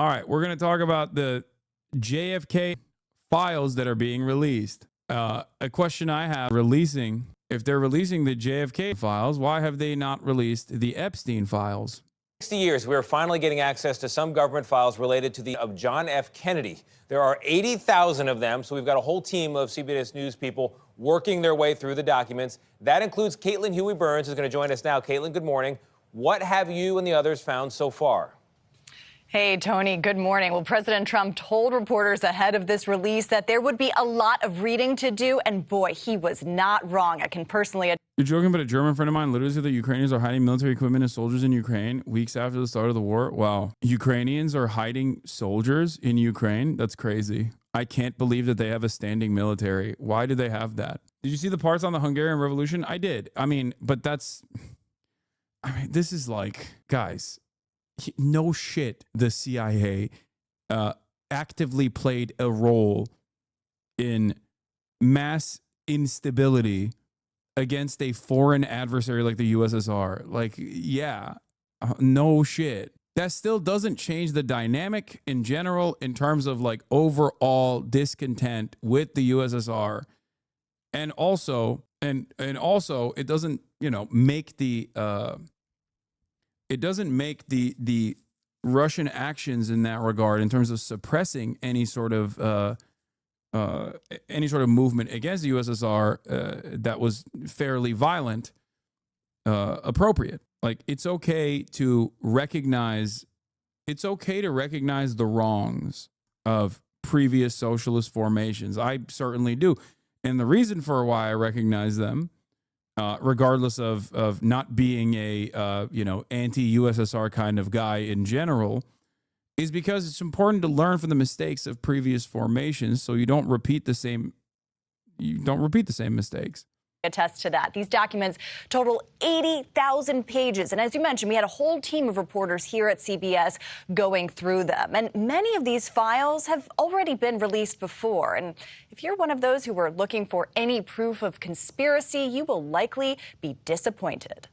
All right, we're going to talk about the JFK files that are being released. A question I have, if they're releasing the JFK files, why have they not released the Epstein files? 60 years, we are finally getting access to some government files related to the of John F. Kennedy. There are 80,000 of them, so we've got a whole team of CBS News people working their way through the documents. That includes Caitlin Huey Burns, who's going to join us now. Caitlin, good morning. What have you and the others found so far? Hey, Tony, good morning. Well, President Trump told reporters ahead of this release that there would be a lot of reading to do, and boy, he was not wrong. I can personally... You're joking, but a German friend of mine literally said that Ukrainians are hiding military equipment and soldiers in Ukraine weeks after the start of the war. Wow. Ukrainians are hiding soldiers in Ukraine? That's crazy. I can't believe that they have a standing military. Why do they have that? Did you see the parts on the Hungarian Revolution? I did. But this is like, guys... No shit, the CIA actively played a role in mass instability against a foreign adversary like the USSR. Like, yeah, no shit. That still doesn't change the dynamic in general in terms of like overall discontent with the USSR. And also, it doesn't, make the Russian actions in that regard in terms of suppressing any sort of movement against the USSR that was fairly violent appropriate. Like, it's okay to recognize the wrongs of previous socialist formations. I certainly do. And the reason for why I recognize them, regardless of not being a anti-USSR kind of guy in general, is because it's important to learn from the mistakes of previous formations, so you don't repeat the same mistakes. Attest to that. These documents total 80,000 pages. And as you mentioned, we had a whole team of reporters here at CBS going through them. And many of these files have already been released before. And if you're one of those who were looking for any proof of conspiracy, you will likely be disappointed.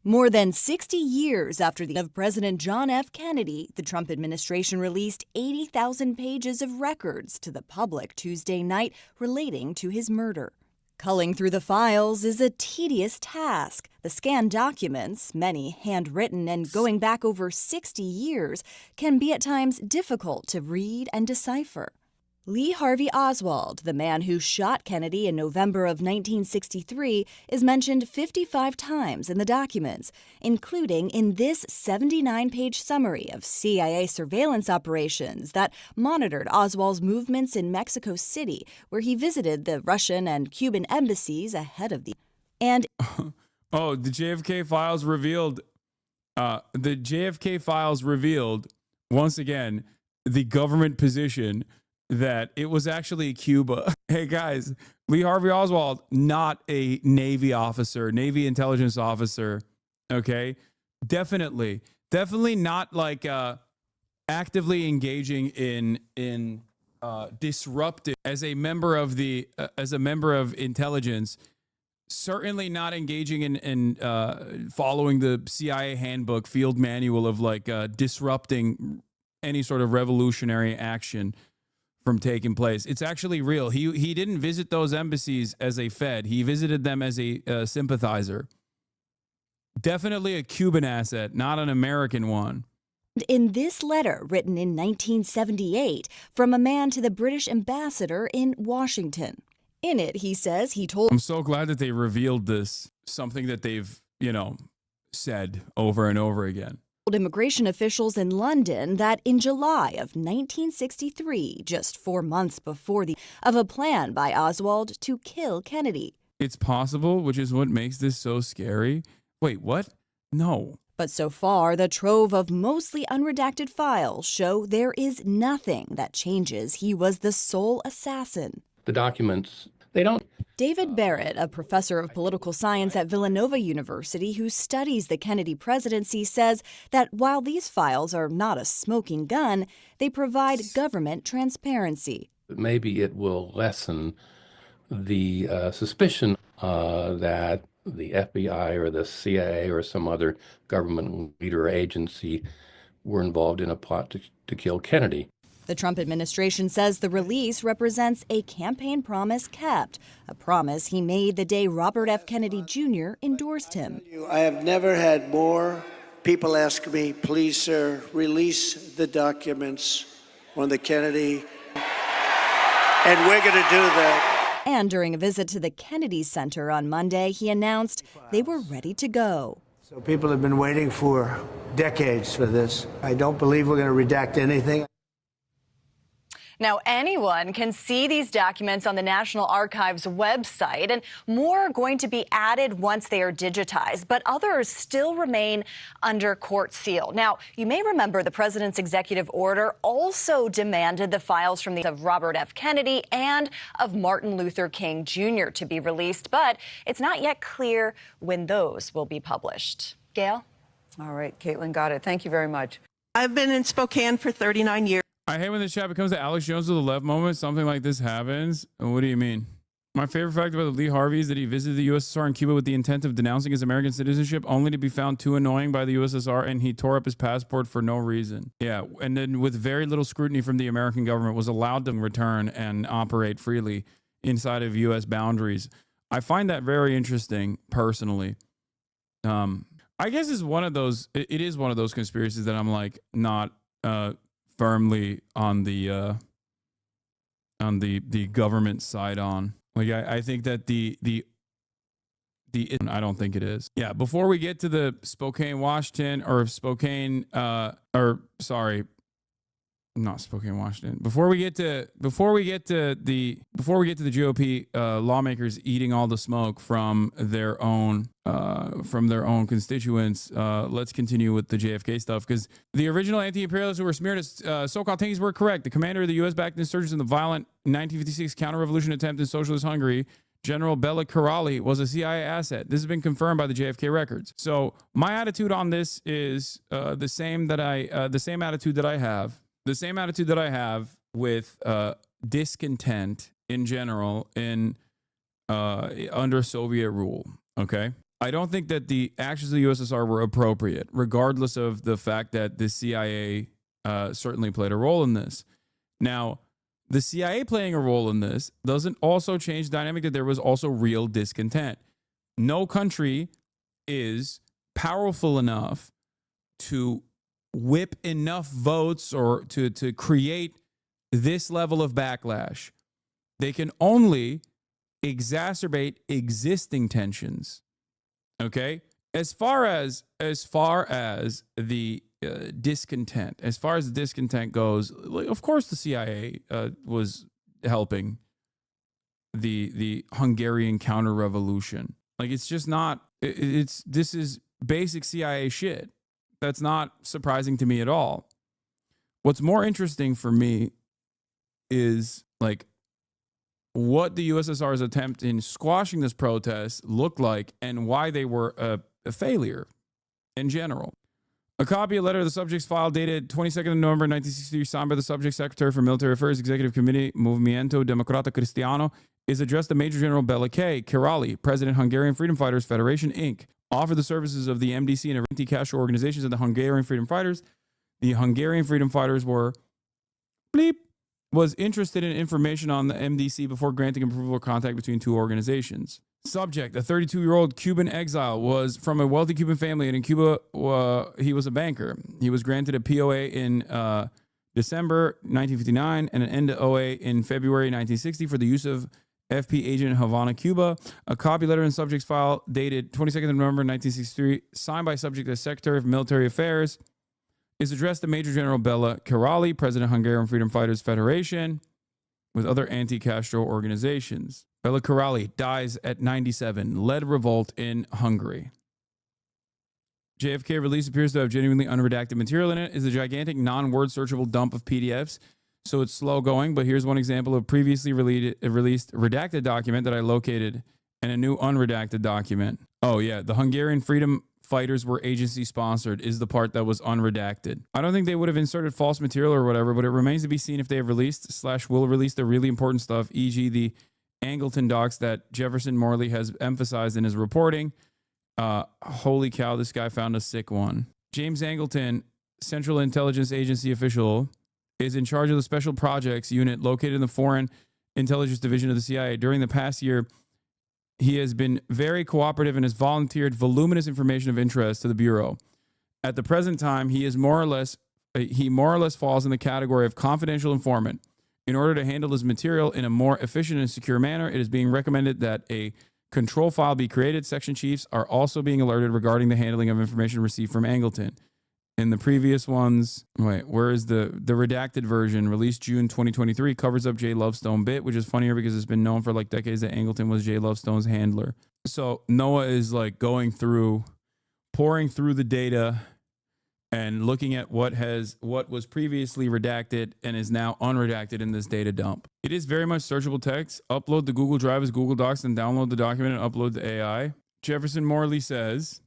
More than 60 years after the death of President John F. Kennedy, the Trump administration released 80,000 pages of records to the public Tuesday night relating to his murder. Culling through the files is a tedious task. The scanned documents, many handwritten and going back over 60 years, can be at times difficult to read and decipher. Lee Harvey Oswald, the man who shot Kennedy in November of 1963, is mentioned 55 times in the documents, including in this 79-page summary of CIA surveillance operations that monitored Oswald's movements in Mexico City, where he visited the Russian and Cuban embassies ahead of the... And... Oh, the JFK files revealed... once again, the government position that it was actually Cuba. Hey guys, Lee Harvey Oswald, not a Navy officer, Navy intelligence officer. Okay, definitely not like actively engaging in disruptive as a member of intelligence. Certainly not engaging in following the CIA handbook field manual of like disrupting any sort of revolutionary action from taking place. It's actually real. He didn't visit those embassies as a Fed. He visited them as a sympathizer. Definitely a Cuban asset, not an American one. In this letter, written in 1978, from a man to the British ambassador in Washington. In it, he says he told... I'm so glad that they revealed this, something that they've, said over and over again. Immigration officials in London that in July of 1963, just 4 months before of a plan by Oswald to kill Kennedy. It's possible, which is what makes this so scary. Wait, what? No. But so far, the trove of mostly unredacted files show there is nothing that changes he was the sole assassin. The documents, they don't... David Barrett, a professor of political science at Villanova University who studies the Kennedy presidency, says that while these files are not a smoking gun, they provide government transparency. Maybe it will lessen the suspicion that the FBI or the CIA or some other government leader or agency were involved in a plot to kill Kennedy. The Trump administration says the release represents a campaign promise kept, a promise he made the day Robert F. Kennedy Jr. endorsed him. I have never had more people ask me, please, sir, release the documents on the Kennedy, and we're going to do that. And during a visit to the Kennedy Center on Monday, he announced they were ready to go. So people have been waiting for decades for this. I don't believe we're going to redact anything. Now, anyone can see these documents on the National Archives website, and more are going to be added once they are digitized, but others still remain under court seal. Now, you may remember the president's executive order also demanded the files from of Robert F. Kennedy and of Martin Luther King Jr. to be released, but it's not yet clear when those will be published. Gail? All right, Caitlin, got it. Thank you very much. I've been in Spokane for 39 years. I hate when this chat becomes the Alex Jones of the left moment. Something like this happens. What do you mean? My favorite fact about Lee Harvey is that he visited the USSR and Cuba with the intent of denouncing his American citizenship, only to be found too annoying by the USSR, and he tore up his passport for no reason. Yeah, and then with very little scrutiny from the American government, was allowed to return and operate freely inside of U.S. boundaries. I find that very interesting, personally. I guess it's one of those. It is one of those conspiracies that I'm like not firmly on the government side on. Like I think that the I don't think it is. Yeah, before we get to the Spokane, Washington, or Spokane, or sorry, not Spokane, Washington. Before we get to the GOP lawmakers eating all the smoke from their own constituents, let's continue with the JFK stuff, because the original anti-imperialists who were smeared as so-called tankies were correct. The commander of the U.S.-backed insurgents in the violent 1956 counter-revolution attempt in socialist Hungary, General Bela Karali, was a CIA asset. This has been confirmed by the JFK records. So my attitude on this is the same attitude that I have with discontent in general in under Soviet rule. Okay, I don't think that the actions of the USSR were appropriate, regardless of the fact that the CIA certainly played a role in this. Now, the CIA playing a role in this doesn't also change the dynamic that there was also real discontent. No country is powerful enough to whip enough votes or to create this level of backlash. They can only exacerbate existing tensions. Okay? As far as the discontent, as far as the discontent goes, of course the CIA was helping the Hungarian counter-revolution. Like, it's just not, this is basic CIA shit. That's not surprising to me at all. What's more interesting for me is like what the USSR's attempt in squashing this protest looked like and why they were a failure in general. A copy of letter of the subject's file dated 22nd of November 1963, signed by the subject Secretary for Military Affairs, Executive Committee, Movimento Democrata Cristiano, is addressed to Major General Bela K. Karali, President, Hungarian Freedom Fighters Federation, Inc., offered the services of the MDC and anti-Castro organizations of the Hungarian Freedom Fighters. The Hungarian Freedom Fighters was interested in information on the MDC before granting approval or contact between two organizations. Subject, a 32-year-old Cuban exile, was from a wealthy Cuban family, and in Cuba, he was a banker. He was granted a POA in December 1959 and an NOA in February 1960 for the use of FP agent in Havana, Cuba. A copy letter in subject's file dated 22nd of November 1963, signed by subject as Secretary of Military Affairs, is addressed to Major General Bela Karali, President, Hungarian Freedom Fighters Federation, with other anti-Castro organizations. Bela Karali dies at 97, led revolt in Hungary. JFK release appears to have genuinely unredacted material in it. Is a gigantic non-word searchable dump of PDFs, so it's slow going, but here's one example of previously released redacted document that I located and a new unredacted document. Oh yeah, the Hungarian Freedom Fighters were agency sponsored is the part that was unredacted. I don't think they would have inserted false material or whatever, but it remains to be seen if they have released/will release the really important stuff, e.g. the Angleton docs that Jefferson Morley has emphasized in his reporting. Holy cow, this guy found a sick one. James Angleton Central Intelligence Agency official, is in charge of the Special Projects Unit located in the Foreign Intelligence Division of the CIA. During the past year, he has been very cooperative and has volunteered voluminous information of interest to the Bureau. At the present time, he more or less falls in the category of confidential informant. In order to handle his material in a more efficient and secure manner, it is being recommended that a control file be created. Section chiefs are also being alerted regarding the handling of information received from Angleton. In the previous ones, where is the redacted version, released June 2023, covers up Jay Lovestone bit, which is funnier because it's been known for like decades that Angleton was Jay Lovestone's handler. So Noah is like pouring through the data and looking at what was previously redacted and is now unredacted in this data dump. It is very much searchable text. Upload the Google Drive as Google Docs and download the document and upload to AI. Jefferson Morley says,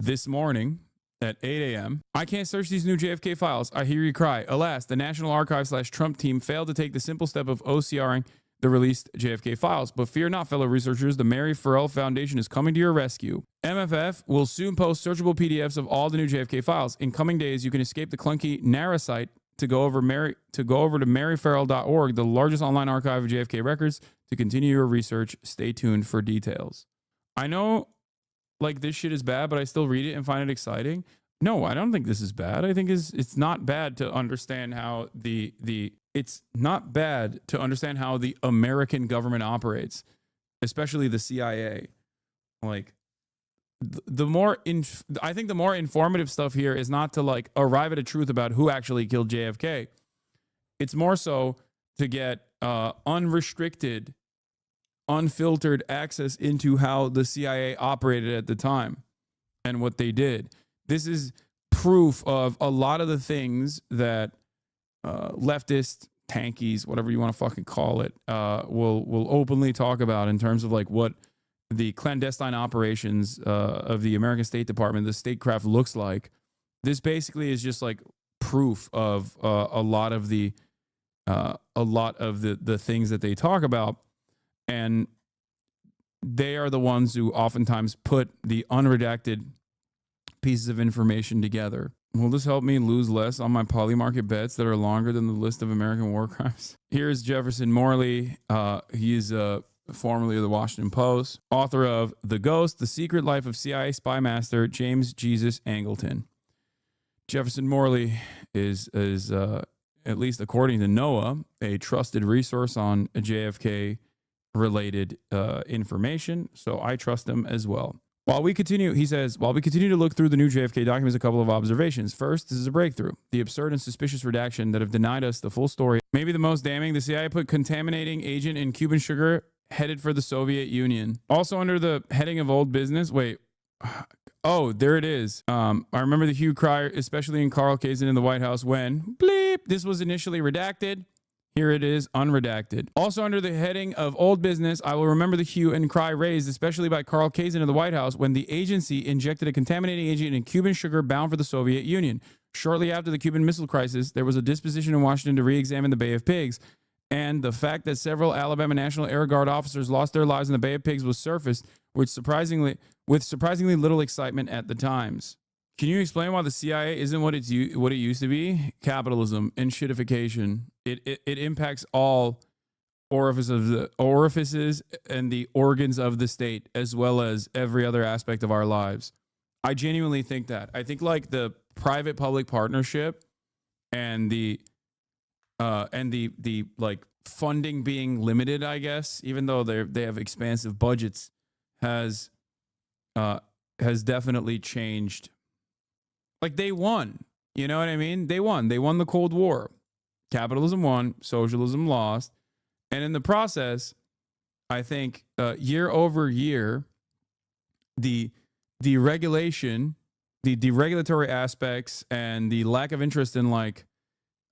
this morning at 8 a.m., I can't search these new JFK files. I hear you cry. Alas, the National Archives/Trump team failed to take the simple step of OCRing the released JFK files. But fear not, fellow researchers, the Mary Farrell Foundation is coming to your rescue. MFF will soon post searchable PDFs of all the new JFK files. In coming days, you can escape the clunky NARA site to go over to maryfarrell.org, the largest online archive of JFK records, to continue your research. Stay tuned for details. I know like this shit is bad, but I still read it and find it exciting. No, I don't think this is bad. I think it's not bad to understand how it's not bad to understand how the American government operates, especially the CIA. Like I think the more informative stuff here is not to like arrive at a truth about who actually killed JFK. It's more so to get unrestricted, unfiltered access into how the CIA operated at the time and what they did. This is proof of a lot of the things that leftist tankies, whatever you want to fucking call it, will openly talk about in terms of like what the clandestine operations of the American State Department, the statecraft, looks like. This basically is just like proof of a lot of the things that they talk about, and they are the ones who oftentimes put the unredacted pieces of information together. Will this help me lose less on my polymarket bets that are longer than the list of American war crimes? Here's Jefferson Morley. He's formerly of the Washington Post, author of The Ghost, The Secret Life of CIA Spy Master James Jesus Angleton. Jefferson Morley is at least according to Noah, a trusted resource on JFK-related information, so I trust him as well. He says, while we continue to look through the new JFK documents, a couple of observations. First, this is a breakthrough. The absurd and suspicious redaction that have denied us the full story. Maybe the most damning, the CIA put contaminating agent in Cuban sugar headed for the Soviet Union. Also under the heading of old business. Oh, there it is. I remember the hue cry, especially in Carl Kazin in the White House when, bleep, this was initially redacted. Here it is, unredacted. Also under the heading of old business, I will remember the hue and cry raised, especially by Carl Kazin of the White House, when the agency injected a contaminating agent in Cuban sugar bound for the Soviet Union. Shortly after the Cuban Missile Crisis, there was a disposition in Washington to re-examine the Bay of Pigs, and the fact that several Alabama National Air Guard officers lost their lives in the Bay of Pigs was surfaced, with surprisingly little excitement at the times. Can you explain why the CIA isn't what it used to be? Capitalism and shitification. It impacts all orifices and the organs of the state, as well as every other aspect of our lives. I genuinely think that. I think like the private-public partnership and the like funding being limited, I guess, even though they have expansive budgets, has definitely changed. Like they won, you know what I mean? They won the Cold War. Capitalism won, socialism lost. And in the process, I think year over year, the deregulation, the deregulatory aspects, and the lack of interest in like,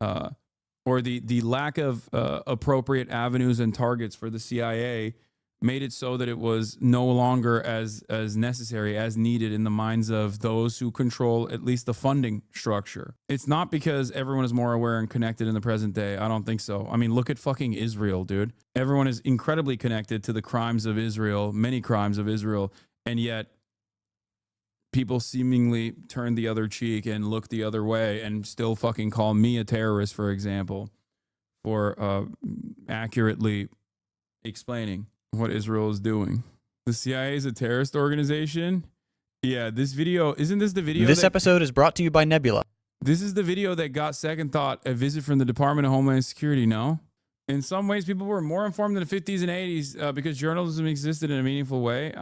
or the lack of appropriate avenues and targets for the CIA made it so that it was no longer as necessary, as needed in the minds of those who control at least the funding structure. It's not because everyone is more aware and connected in the present day. I don't think so. I mean, look at fucking Israel, dude. Everyone is incredibly connected to the crimes of Israel, many crimes of Israel, and yet people seemingly turn the other cheek and look the other way and still fucking call me a terrorist, for example, for accurately explaining what Israel is doing. The CIA is a terrorist organization. Yeah, this video, isn't this the video? This episode is brought to you by Nebula. This is the video that got second thought, a visit from the Department of Homeland Security, no? In some ways, people were more informed in the 50s and 80s because journalism existed in a meaningful way.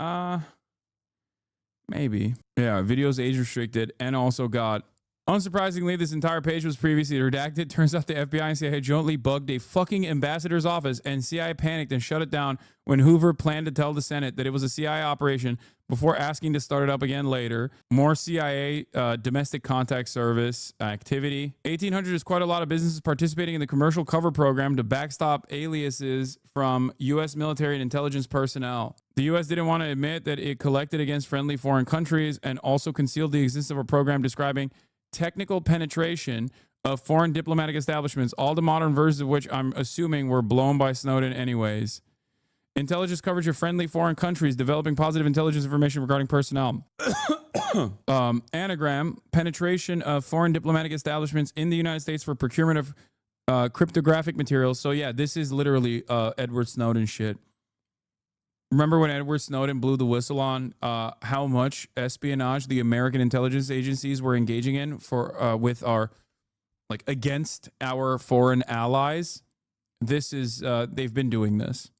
Maybe. Yeah, videos age restricted and also got, unsurprisingly, this entire page was previously redacted. Turns out the FBI and CIA jointly bugged a fucking ambassador's office, and CIA panicked and shut it down when Hoover planned to tell the Senate that it was a CIA operation before asking to start it up again later. More CIA domestic contact service activity. 1800 is quite a lot of businesses participating in the commercial cover program to backstop aliases from U.S. military and intelligence personnel. The U.S. didn't want to admit that it collected against friendly foreign countries and also concealed the existence of a program describing technical penetration of foreign diplomatic establishments, all the modern versions of which I'm assuming were blown by Snowden anyways. Intelligence coverage of friendly foreign countries, developing positive intelligence information regarding personnel. Anagram, penetration of foreign diplomatic establishments in the United States for procurement of cryptographic materials. So yeah, this is literally Edward Snowden shit. Remember when Edward Snowden blew the whistle on how much espionage the American intelligence agencies were engaging in for with our, like, against our foreign allies? This is they've been doing this.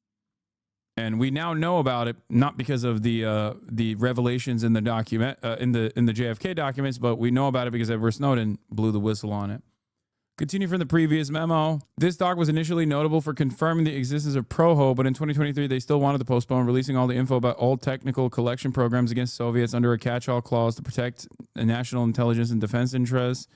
And we now know about it, not because of the revelations in the document in the JFK documents, but we know about it because Edward Snowden blew the whistle on it. Continue from the previous memo. This doc was initially notable for confirming the existence of ProHo, but in 2023 they still wanted to postpone releasing all the info about all technical collection programs against Soviets under a catch-all clause to protect national intelligence and defense interests.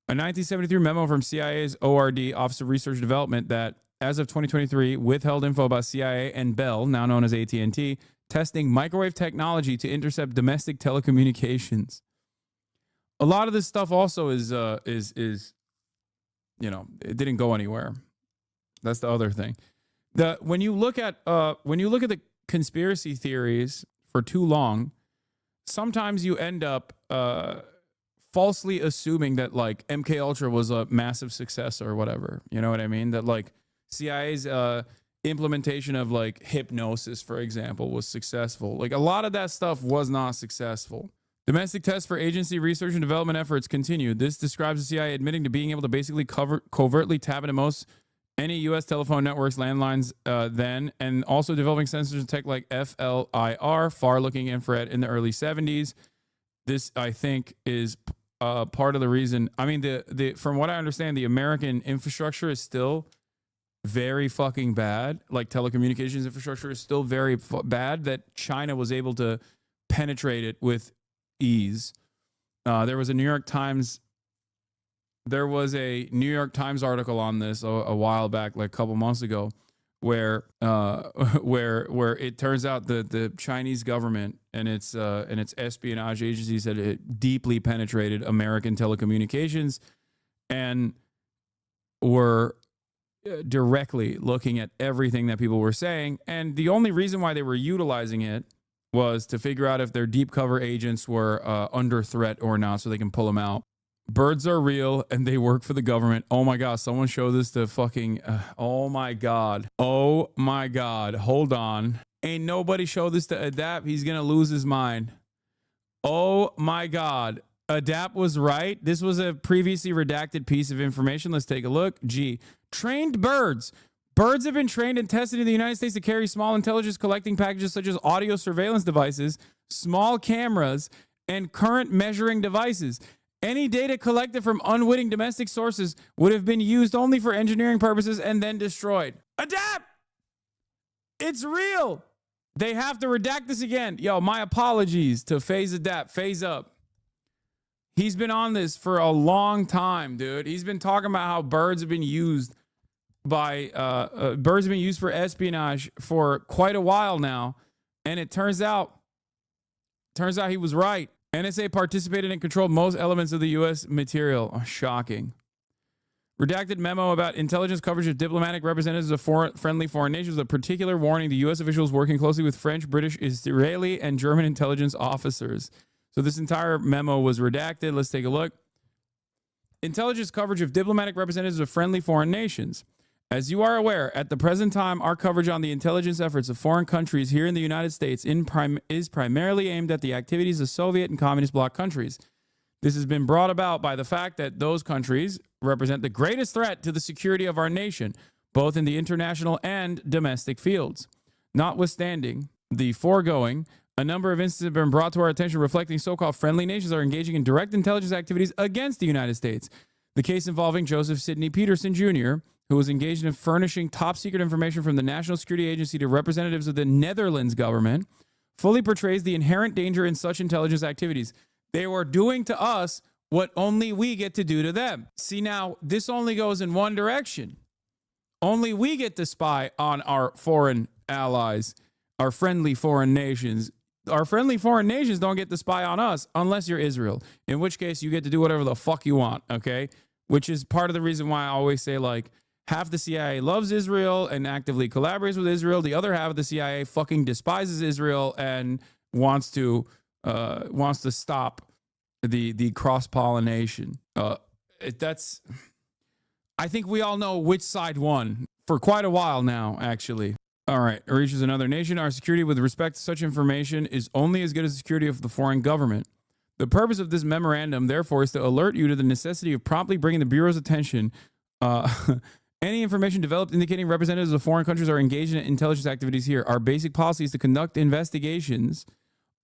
A 1973 memo from CIA's ORD, Office of Research and Development, that as of 2023, withheld info about CIA and Bell, now known as AT&T, testing microwave technology to intercept domestic telecommunications. A lot of this stuff also is you know, it didn't go anywhere. That's the other thing. When you look at the conspiracy theories for too long, sometimes you end up falsely assuming that, like, MK Ultra was a massive success or whatever. You know what I mean? That, like, CIA's implementation of, like, hypnosis, for example, was successful. Like, a lot of that stuff was not successful. Domestic tests for agency research and development efforts continued. This describes the CIA admitting to being able to basically covertly tap into most any U.S. telephone networks, landlines then, and also developing sensors and tech like FLIR, far-looking infrared, in the early 70s. This, I think, is part of the reason. I mean, from what I understand, the American infrastructure is still very fucking bad. Like, telecommunications infrastructure is still very bad, that China was able to penetrate it with ease. There was a New York Times article on this a while back, like a couple months ago, where it turns out the Chinese government and its espionage agencies had deeply penetrated American telecommunications and were directly looking at everything that people were saying. And the only reason why they were utilizing it was to figure out if their deep cover agents were under threat or not, so they can pull them out. Birds are real and they work for the government. Oh my God, someone show this to fucking, oh my God. Oh my God, hold on. Ain't nobody show this to Adapt. He's gonna lose his mind. Oh my God. Adapt was right. This was a previously redacted piece of information. Let's take a look. G. Trained birds. Birds have been trained and tested in the United States to carry small intelligence collecting packages such as audio surveillance devices, small cameras, and current measuring devices. Any data collected from unwitting domestic sources would have been used only for engineering purposes and then destroyed. Adapt! It's real. They have to redact this again. Yo, my apologies to Phase Adapt. Phase Up. He's been on this for a long time, dude. He's been talking about how birds have been used for espionage for quite a while now, and it turns out he was right. NSA participated and controlled most elements of the U.S. material. Oh, shocking. Redacted memo about intelligence coverage of diplomatic representatives of friendly foreign nations, with a particular warning to U.S. officials working closely with French, British, Israeli, and German intelligence officers. So this entire memo was redacted. Let's take a look. Intelligence coverage of diplomatic representatives of friendly foreign nations. As you are aware, at the present time, our coverage on the intelligence efforts of foreign countries here in the United States is primarily aimed at the activities of Soviet and communist bloc countries. This has been brought about by the fact that those countries represent the greatest threat to the security of our nation, both in the international and domestic fields. Notwithstanding the foregoing, a number of instances have been brought to our attention reflecting so-called friendly nations are engaging in direct intelligence activities against the United States. The case involving Joseph Sidney Peterson Jr., who was engaged in furnishing top-secret information from the National Security Agency to representatives of the Netherlands government, fully portrays the inherent danger in such intelligence activities. They were doing to us what only we get to do to them. See, now, this only goes in one direction. Only we get to spy on our foreign allies, our friendly foreign nations. Our friendly foreign nations don't get to spy on us unless you're Israel, in which case you get to do whatever the fuck you want, okay? Which is part of the reason why I always say, like, half the CIA loves Israel and actively collaborates with Israel. The other half of the CIA fucking despises Israel and wants to stop the cross-pollination. That's, I think we all know which side won for quite a while now, actually. All right, it reaches another nation. Our security with respect to such information is only as good as the security of the foreign government. The purpose of this memorandum, therefore, is to alert you to the necessity of promptly bringing the Bureau's attention any information developed indicating representatives of foreign countries are engaged in intelligence activities here. Our basic policy is to conduct investigations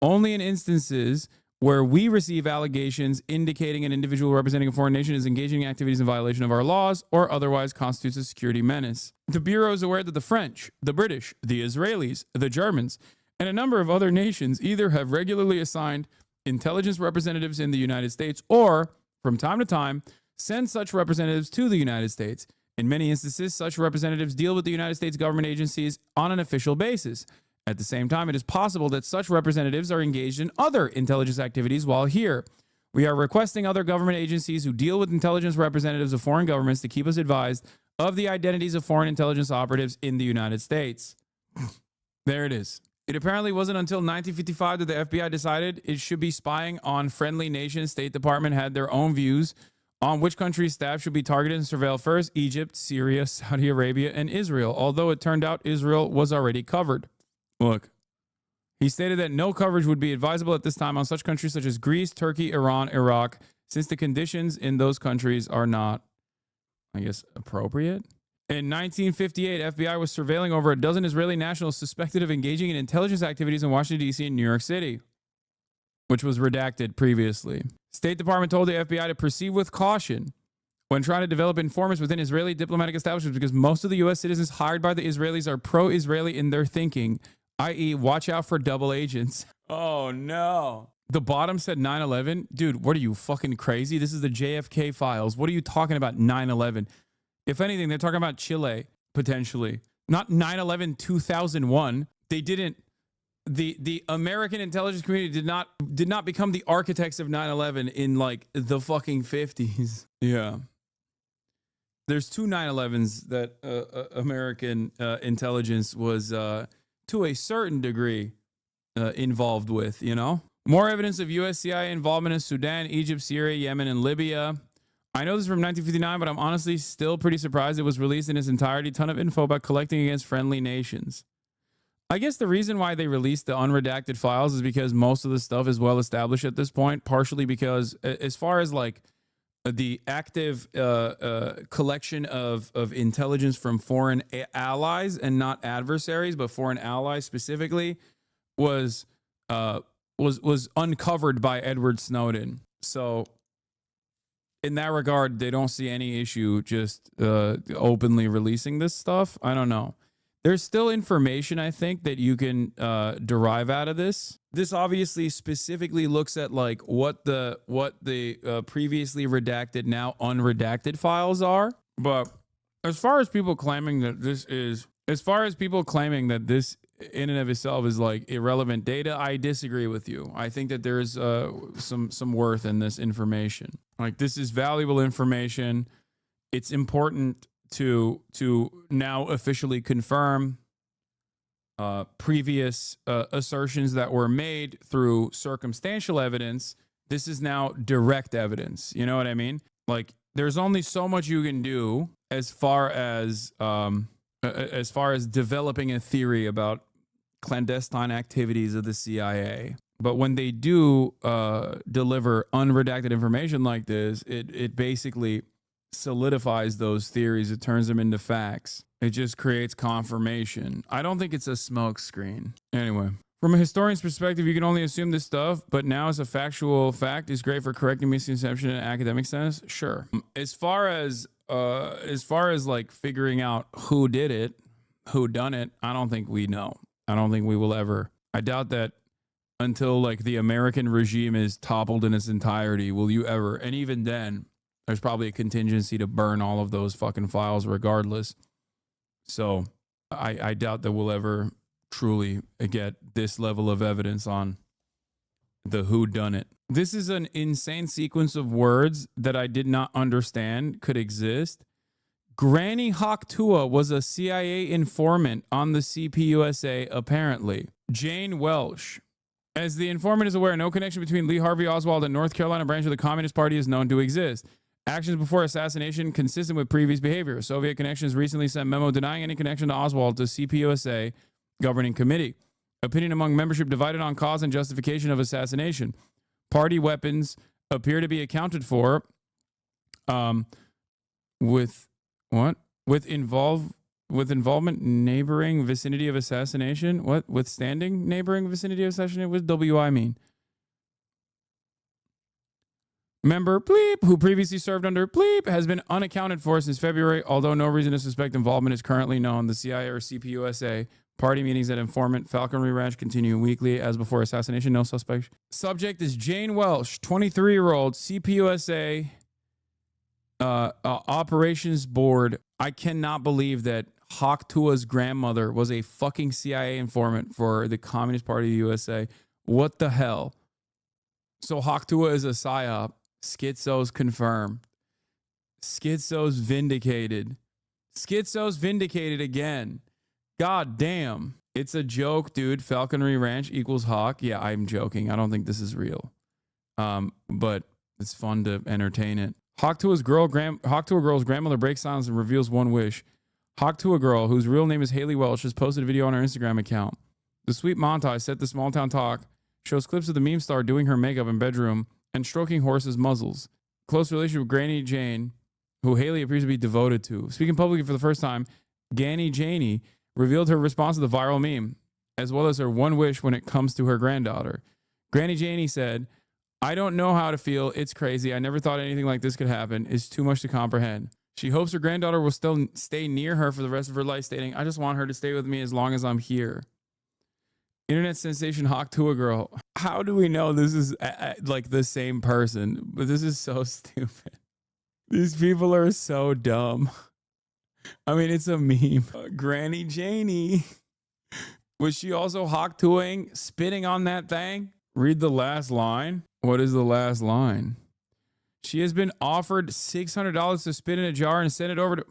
only in instances where we receive allegations indicating an individual representing a foreign nation is engaging in activities in violation of our laws or otherwise constitutes a security menace. The Bureau is aware that the French, the British, the Israelis, the Germans, and a number of other nations either have regularly assigned intelligence representatives in the United States or, from time to time, send such representatives to the United States. In many instances, such representatives deal with the United States government agencies on an official basis. At the same time, it is possible that such representatives are engaged in other intelligence activities while here. We are requesting other government agencies who deal with intelligence representatives of foreign governments to keep us advised of the identities of foreign intelligence operatives in the United States. There it is. It apparently wasn't until 1955 that the FBI decided it should be spying on friendly nations. State Department had their own views on which country's staff should be targeted and surveilled first: Egypt, Syria, Saudi Arabia, and Israel, although it turned out Israel was already covered. Look, he stated that no coverage would be advisable at this time on such countries such as Greece, Turkey, Iran, Iraq, since the conditions in those countries are not, I guess, appropriate. In 1958, FBI was surveilling over a dozen Israeli nationals suspected of engaging in intelligence activities in Washington, D.C. and New York City, which was redacted previously. State Department told the FBI to proceed with caution when trying to develop informants within Israeli diplomatic establishments because most of the U.S. citizens hired by the Israelis are pro-Israeli in their thinking, i.e. watch out for double agents. Oh, no. The bottom said 9/11. Dude, what are you, fucking crazy? This is the JFK files. What are you talking about 9/11? If anything, they're talking about Chile, potentially. Not 9/11-2001. They didn't. The American intelligence community did not become the architects of 9/11 in like the fucking 50s. Yeah. There's two 9/11s that American intelligence was to a certain degree involved with, you know? More evidence of US CIA involvement in Sudan, Egypt, Syria, Yemen, and Libya. I know this is from 1959, but I'm honestly still pretty surprised it was released in its entirety. Ton of info about collecting against friendly nations. I guess the reason why they released the unredacted files is because most of the stuff is well established at this point, partially because as far as like the active collection of intelligence from foreign allies and not adversaries, but foreign allies specifically, was uncovered by Edward Snowden. So in that regard, they don't see any issue just openly releasing this stuff. I don't know. There's still information, I think, that you can derive out of this. This obviously specifically looks at like what the previously redacted, now unredacted files are. But as far as people claiming that this in and of itself is like irrelevant data, I disagree with you. I think that there's some worth in this information. Like, this is valuable information. It's important to now officially confirm previous assertions that were made through circumstantial evidence. This is now direct evidence. You know what I mean? Like, there's only so much you can do as far as developing a theory about clandestine activities of the CIA. But when they do deliver unredacted information like this, it basically solidifies those theories. It turns them into facts. It just creates confirmation. I don't think it's a smoke screen. Anyway, from a historian's perspective, you can only assume this stuff, but now as a factual fact is great for correcting misconception in academic sense. Sure. As far as like figuring out who did it, who done it, I don't think we know. I don't think we will ever. I doubt that until like the American regime is toppled in its entirety, will you ever. And even then, there's probably a contingency to burn all of those fucking files regardless. So I doubt that we'll ever truly get this level of evidence on the who done it. This is an insane sequence of words that I did not understand could exist. Granny Hawktua was a CIA informant on the CPUSA, apparently. Jane Welsh. As the informant is aware, no connection between Lee Harvey Oswald and North Carolina branch of the Communist Party is known to exist. Actions before assassination consistent with previous behavior. Soviet connections recently sent memo denying any connection to Oswald to CPUSA governing committee. Opinion among membership divided on cause and justification of assassination. Party weapons appear to be accounted for with involvement neighboring vicinity of assassination. What? Withstanding neighboring vicinity of assassination? What does WI mean? Member Bleep, who previously served under Bleep, has been unaccounted for since February, although no reason to suspect involvement is currently known. The CIA or CPUSA party meetings at informant Falconry Ranch continue weekly as before assassination. No suspect. Subject is Jane Welsh, 23-year-old CPUSA operations board. I cannot believe that Hawktua's grandmother was a fucking CIA informant for the Communist Party of the USA. What the hell? So Hawktua is a psyop. Schizo's confirmed. Schizo's vindicated. Schizo's vindicated again. God damn. It's a joke, dude. Falconry Ranch equals Hawk. Yeah, I'm joking. I don't think this is real. But it's fun to entertain it. Hawktua girl's grandmother breaks silence and reveals one wish. Hawktua girl, whose real name is Haley Welsh, has posted a video on her Instagram account. The sweet montage set the small town talk shows clips of the meme star doing her makeup in bedroom and stroking horses' muzzles. Close relationship with Granny Jane, who Haley appears to be devoted to. Speaking publicly for the first time, Granny Janey revealed her response to the viral meme, as well as her one wish when it comes to her granddaughter. Granny Janey said, "I don't know how to feel. It's crazy. I never thought anything like this could happen. It's too much to comprehend." She hopes her granddaughter will still stay near her for the rest of her life, stating, "I just want her to stay with me as long as I'm here." Internet sensation Hawktua girl. How do we know this is like the same person? But this is so stupid. These people are so dumb. I mean, it's a meme. Granny Janey. Was she also Hawktuaing, spitting on that thing? Read the last line. What is the last line? She has been offered $600 to spit in a jar and send it over to...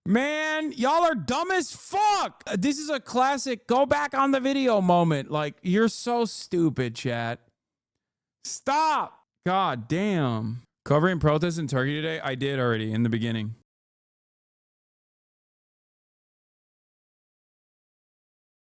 Man, y'all are dumb as fuck. This is a classic go back on the video moment. Like, you're so stupid, chat. Stop. God damn. Covering protests in Turkey today? I did already in the beginning.